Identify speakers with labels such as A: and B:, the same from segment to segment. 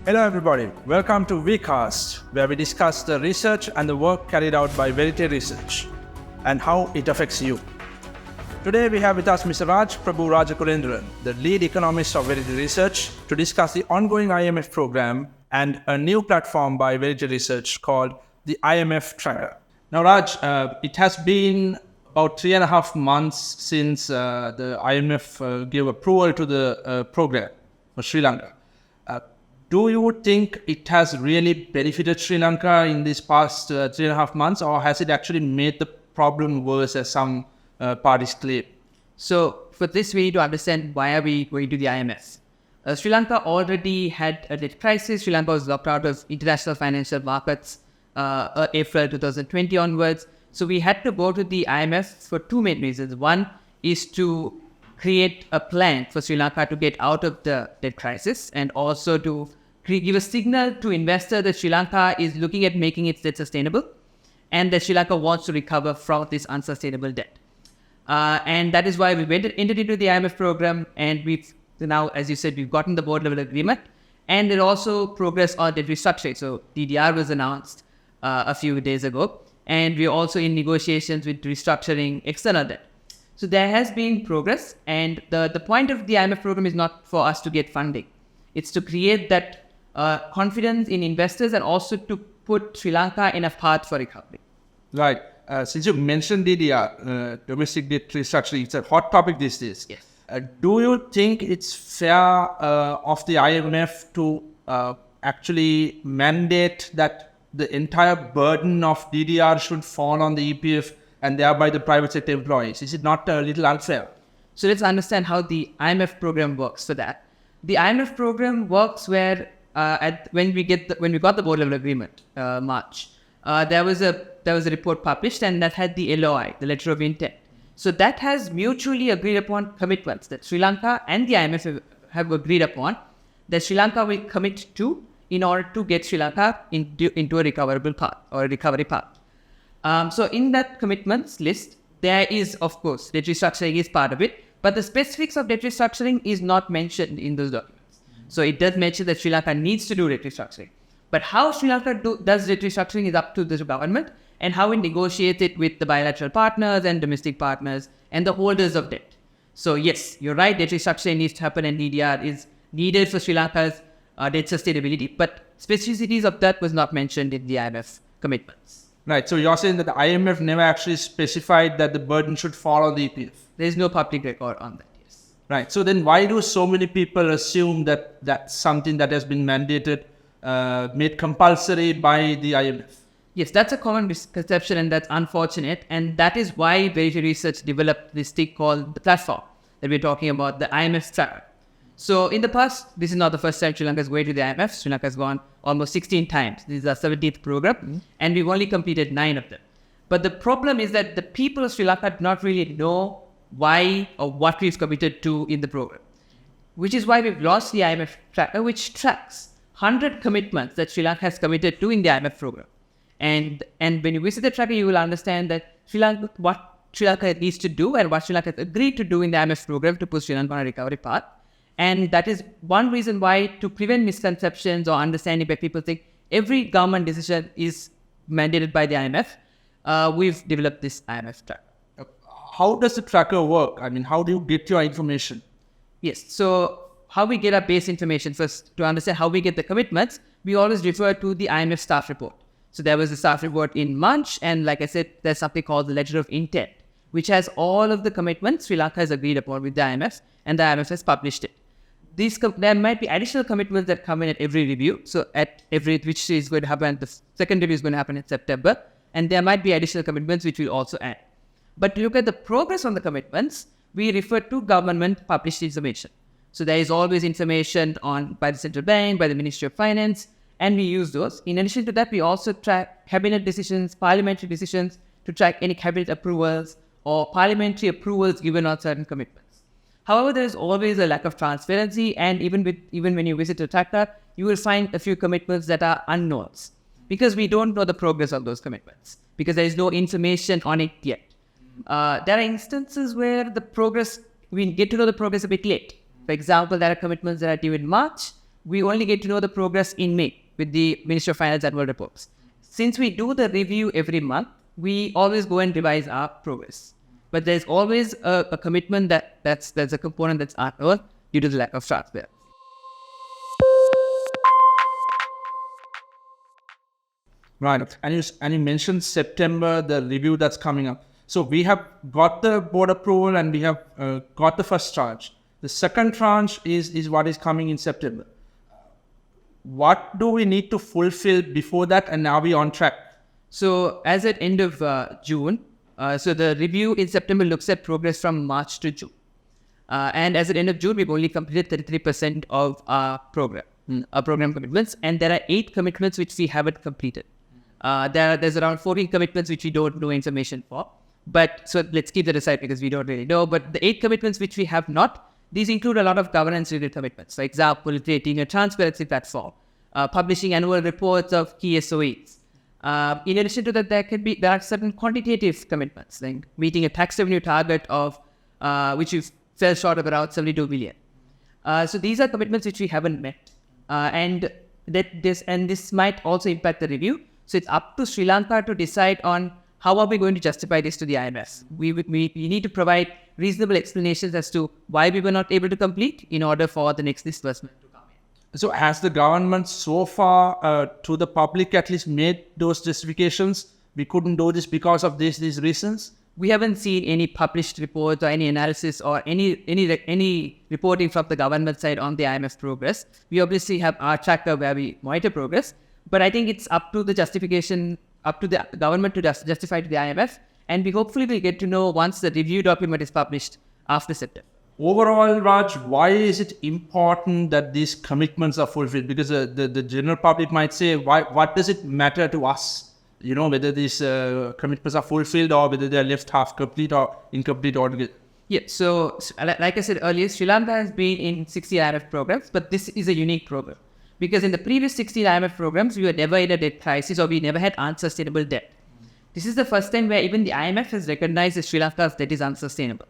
A: Hello everybody, welcome to Vcast, where we discuss the research and the work carried out by Verité Research and how it affects you. Today we have with us Mr. Raj Prabu Rajakulendran, the Lead Economist of Verité Research, to discuss the ongoing IMF program and a new platform by Verité Research called the IMF Tracker. Now Raj, it has been about 3.5 months since the IMF gave approval to the program for Sri Lanka. Do you think it has really benefited Sri Lanka in these past 3.5 months, or has it actually made the problem worse, as some parties claim?
B: So for this, we need to understand why are we going to the IMF. Sri Lanka already had a debt crisis. Sri Lanka was locked out of international financial markets April 2020 onwards. So we had to go to the IMF for two main reasons. One is to create a plan for Sri Lanka to get out of the debt crisis, and also to give a signal to investors that Sri Lanka is looking at making its debt sustainable, and that Sri Lanka wants to recover from this unsustainable debt. And that is why we entered into the IMF program, and we've now, as you said, we've gotten the board level agreement, and it also progressed on debt restructuring. So DDR was announced a few days ago, and we're also in negotiations with restructuring external debt. So there has been progress, and the point of the IMF program is not for us to get funding. It's to create that confidence in investors, and also to put Sri Lanka in a path for recovery.
A: Right. Since you mentioned DDR, domestic debt restructuring, it's a hot topic these days.
B: Yes.
A: Do you think it's fair of the IMF to actually mandate that the entire burden of DDR should fall on the EPF and thereby the private sector employees? Is it not a little unfair?
B: So let's understand how the IMF program works for that. The IMF program works where when we got the board level agreement, March, there was a report published, and that had the LOI, the letter of intent. So that has mutually agreed upon commitments that Sri Lanka and the IMF have agreed upon that Sri Lanka will commit to in order to get Sri Lanka into a recoverable path or a recovery path. So in that commitments list, there is, of course, debt restructuring is part of it, but the specifics of debt restructuring is not mentioned in those documents. So it does mention that Sri Lanka needs to do debt restructuring. But how Sri Lanka does debt restructuring is up to the government, and how it negotiates it with the bilateral partners and domestic partners and the holders of debt. So yes, you're right, debt restructuring needs to happen, and DDR is needed for Sri Lanka's debt sustainability. But specificities of that was not mentioned in the IMF commitments.
A: Right. So you're saying that the IMF never actually specified that the burden should fall on the EPF?
B: There is no public record on that, yes.
A: Right. So then why do so many people assume that that's something that has been mandated, made compulsory by the IMF?
B: Yes, that's a common misconception, and that's unfortunate. And that is why Verité Research developed this thing called the platform that we're talking about, the IMF Tracker. So in the past, this is not the first time Sri Lanka is going to the IMF. Sri Lanka has gone almost 16 times. This is our 17th program, and we've only completed 9 of them. But the problem is that the people of Sri Lanka do not really know why or what we've committed to in the program, which is why we've launched the IMF Tracker, which tracks 100 commitments that Sri Lanka has committed to in the IMF program. And when you visit the tracker, you will understand that what Sri Lanka needs to do and what Sri Lanka has agreed to do in the IMF program to put Sri Lanka on a recovery path. And that is one reason why, to prevent misconceptions or understanding where people think every government decision is mandated by the IMF, we've developed this IMF tracker.
A: How does the tracker work? I mean, how do you get your information?
B: Yes, so how we get our base information, first, to understand how we get the commitments, we always refer to the IMF staff report. So there was a staff report in March, and like I said, there's something called the letter of intent, which has all of the commitments Sri Lanka has agreed upon with the IMF, and the IMF has published it. There might be additional commitments that come in at every review. So which is going to happen, the second review is going to happen in September, and there might be additional commitments which we'll also add. But to look at the progress on the commitments, we refer to government published information. So there is always information by the central bank, by the Ministry of Finance, and we use those. In addition to that, we also track cabinet decisions, parliamentary decisions, to track any cabinet approvals or parliamentary approvals given on certain commitments. However, there is always a lack of transparency, and even when you visit a tracker, you will find a few commitments that are unknowns, because we don't know the progress of those commitments, because there is no information on it yet. There are instances where we get to know the progress a bit late. For example, there are commitments that are due in March, we only get to know the progress in May with the Ministry of Finance annual reports. Since we do the review every month, we always go and revise our progress. But there's always a commitment that's a component that's unearned due to the lack of transparency.
A: Right. And you mentioned September, the review that's coming up. So we have got the board approval and we have got the first tranche. The second tranche is what is coming in September. What do we need to fulfill before that, and are we on track?
B: So as at end of June, so the review in September looks at progress from March to June. And as at end of June, we've only completed 33% of our program commitments, and there are 8 commitments which we haven't completed. There's around 14 commitments which we don't know information for. But so let's keep that aside because we don't really know. But the 8 commitments which we have not, these include a lot of governance-related commitments. For example, creating a transparency platform, publishing annual reports of key SOEs. In addition to that, there are certain quantitative commitments, like meeting a tax revenue target of which we fell short of around 72 billion. So these are commitments which we haven't met, and this might also impact the review. So it's up to Sri Lanka to decide on how are we going to justify this to the IMF. We need to provide reasonable explanations as to why we were not able to complete in order for the next disbursement to come in.
A: So has the government so far, to the public at least, made those justifications? We couldn't do this because of these reasons?
B: We haven't seen any published reports or any analysis or any reporting from the government side on the IMF progress. We obviously have our tracker where we monitor progress, but I think it's up to the government to justify to the IMF, and we hopefully will get to know once the review document is published after September.
A: Overall, Raj, why is it important that these commitments are fulfilled? Because the general public might say, what does it matter to us? Whether these commitments are fulfilled or whether they are left half complete or incomplete altogether.
B: Yeah, so like I said earlier, Sri Lanka has been in 60 IMF programs, but this is a unique program. Because in the previous 16 IMF programs, we were never in a debt crisis or we never had unsustainable debt. This is the first time where even the IMF has recognized that Sri Lanka's debt is unsustainable.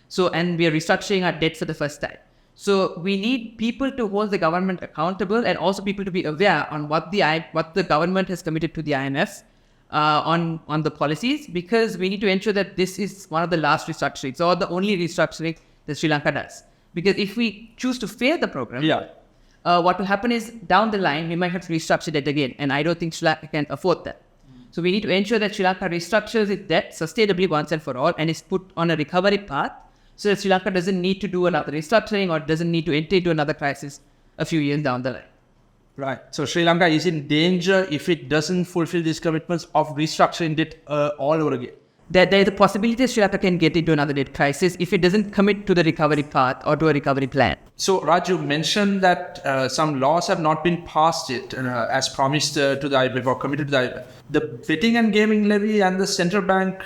B: So, and we are restructuring our debt for the first time. So we need people to hold the government accountable and also people to be aware on what the government has committed to the IMF on the policies, because we need to ensure that this is one of the last restructurings or the only restructuring that Sri Lanka does. Because if we choose to fail the program, what will happen is down the line, we might have to restructure debt again. And I don't think Sri Lanka can afford that. So we need to ensure that Sri Lanka restructures its debt sustainably once and for all and is put on a recovery path so that Sri Lanka doesn't need to do another restructuring or doesn't need to enter into another crisis a few years down the line.
A: Right. So Sri Lanka is in danger if it doesn't fulfill these commitments of restructuring debt all over again.
B: There is a possibility that Sri Lanka can get into another debt crisis if it doesn't commit to the recovery path or to a recovery plan.
A: So, Raj, you mentioned that some laws have not been passed yet as promised to the IMF or committed to the IMF. The betting and gaming levy and the central bank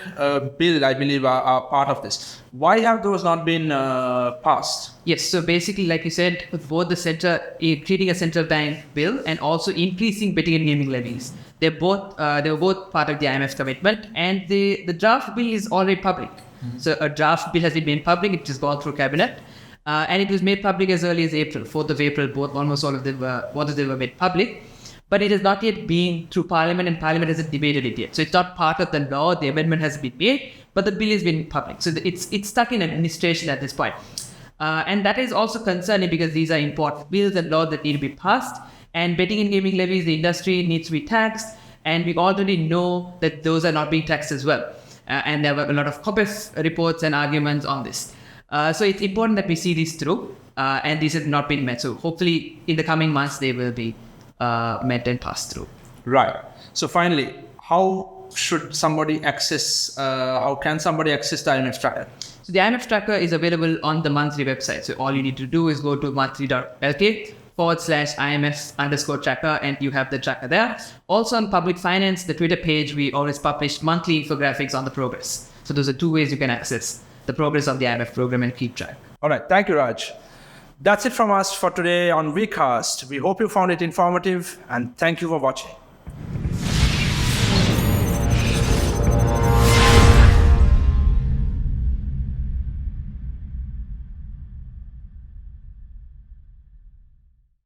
A: bill, I believe, are part of this. Why have those not been passed?
B: Yes, so basically, like you said, both creating a central bank bill and also increasing betting and gaming levies. They were both part of the IMF commitment, and the draft bill is already public. Mm-hmm. So a draft bill has been made public, it has gone through cabinet, and it was made public as early as April, 4th of April, almost all of them were made public. But it has not yet been through Parliament, and Parliament hasn't debated it yet. So it's not part of the law, the amendment has been made, but the bill has been public. So it's stuck in administration at this point. And that is also concerning because these are important bills and laws that need to be passed. And betting and gaming levies, the industry needs to be taxed. And we already know that those are not being taxed as well. And there were a lot of COPEF reports and arguments on this. So it's important that we see these through. And these have not been met. So hopefully in the coming months, they will be met and passed through.
A: Right. So finally, how can somebody access the IMF Tracker?
B: So the IMF Tracker is available on the monthly website. So all you need to do is go to monthly.lk/IMF_tracker and you have the tracker there. Also on Public Finance, the Twitter page, we always publish monthly infographics on the progress. So those are 2 ways you can access the progress of the IMF program and keep track.
A: All right. Thank you, Raj. That's it from us for today on WeCast. We hope you found it informative and thank you for watching.